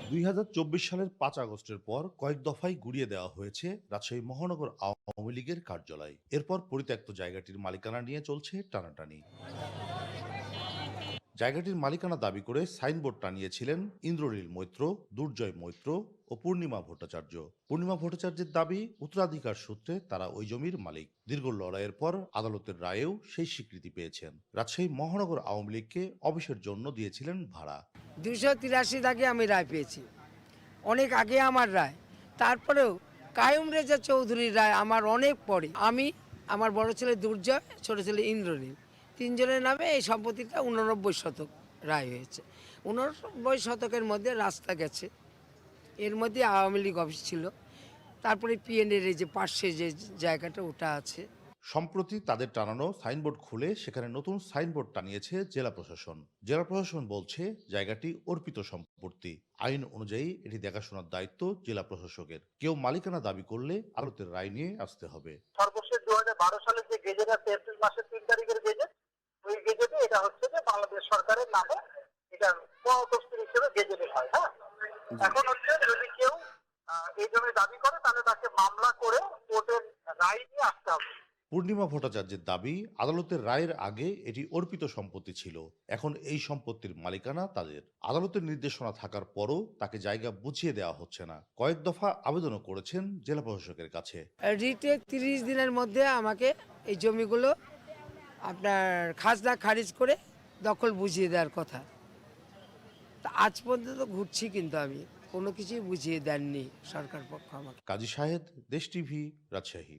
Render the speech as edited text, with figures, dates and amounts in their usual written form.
২০২৪ সালের ৫ আগস্টের পর কয়েক দফায় গুড়িয়ে দেওয়া হয়েছে রাজশাহী মহানগর আওয়ামী লীগের কার্যালয়। এরপর পরিত্যক্ত জায়গাটির মালিকানা নিয়ে চলছে টানাটানি। জায়গাটির মালিকানা দাবি করে সাইনবোর্ড টানিয়েছিলেন ইন্দ্রনীল মৈত্র, দুর্জয় মৈত্র ও পূর্ণিমা ভট্টাচার্য। পূর্ণিমা ভট্টাচার্যের দাবি, উত্তরাধিকার সূত্রে তারা ওই জমির মালিক। দীর্ঘ লড়াইয়ের পর আদালতের রায়েও সেই স্বীকৃতি পেয়েছেন। রাজশাহী মহানগর আওয়ামী লীগকে অফিসের জন্য দিয়েছিলেন ভাড়া। 283 দাগে আমি রায় পেয়েছি, অনেক আগে আমার রায়। তারপরেও কায়ুম রেজা চৌধুরীর রায় আমার অনেক পরে। আমি, আমার বড় ছেলে দুর্জয়, ছোট ছেলে ইন্দ্রনীল, তিনজনের নামে এই সম্পত্তিটা 89 শতক রায় হয়েছে। 89 শতকের মধ্যে রাস্তা গেছে, এর মধ্যে আওয়ামী লীগ অফিস ছিল, তারপরে পিএনের এই যে পাশে যে জায়গাটা ওটা আছে। সম্প্রতি তাদের টানানো সাইনবোর্ড খুলে সেখানে নতুন সাইনবোর্ড টানিয়েছে জেলা প্রশাসন। জেলা প্রশাসন বলছে জায়গাটি অর্পিত সম্পত্তি। আইন অনুযায়ী এটি দেখাশোনার দায়িত্ব জেলা প্রশাসকের। কেউ মালিকানা দাবি করলে আদালতের রায় নিয়ে আসতে হবে। সর্বশেষ 2012 সালের যে গেজেট আছে, এপ্রিল মাসের 3 তারিখের গেজেট, ওই গেজেটে এটা হচ্ছে যে বাংলাদেশ সরকারের নামে এটা তফসিল হিসেবে গেজেটে হয়। হ্যাঁ, এখন হচ্ছে যদি কেউ এই জমি দাবি করে তাহলে তাকে মামলা করে কোর্টের রায় নিয়ে আসতে হবে। পূর্ণিমা ভট্টাচার্যের দাবি, আদালতের রায়ের আগে এটি অর্পিত সম্পত্তি ছিল, এখন এই সম্পত্তির মালিকানা তাদের। আদালতের নির্দেশনা থাকার পরও তাকে জায়গা বুঝিয়ে দেওয়া হচ্ছে না। কয়েক দফা আবেদনও করেছেন জেলা প্রশাসকের কাছে। রিটে 30 দিনের মধ্যে আমাকে এই জমিগুলো আপনার খাজনা খারিজ করে দখল বুঝিয়ে দেওয়ার কথা। তা আজ পর্যন্ত ঘুরছি, কিন্তু আমি কোনো কিছুই বুঝিয়ে দেননি সরকার পক্ষ আমাকে। কাজী শাহেদ, দেশ টিভি, রাজশাহী।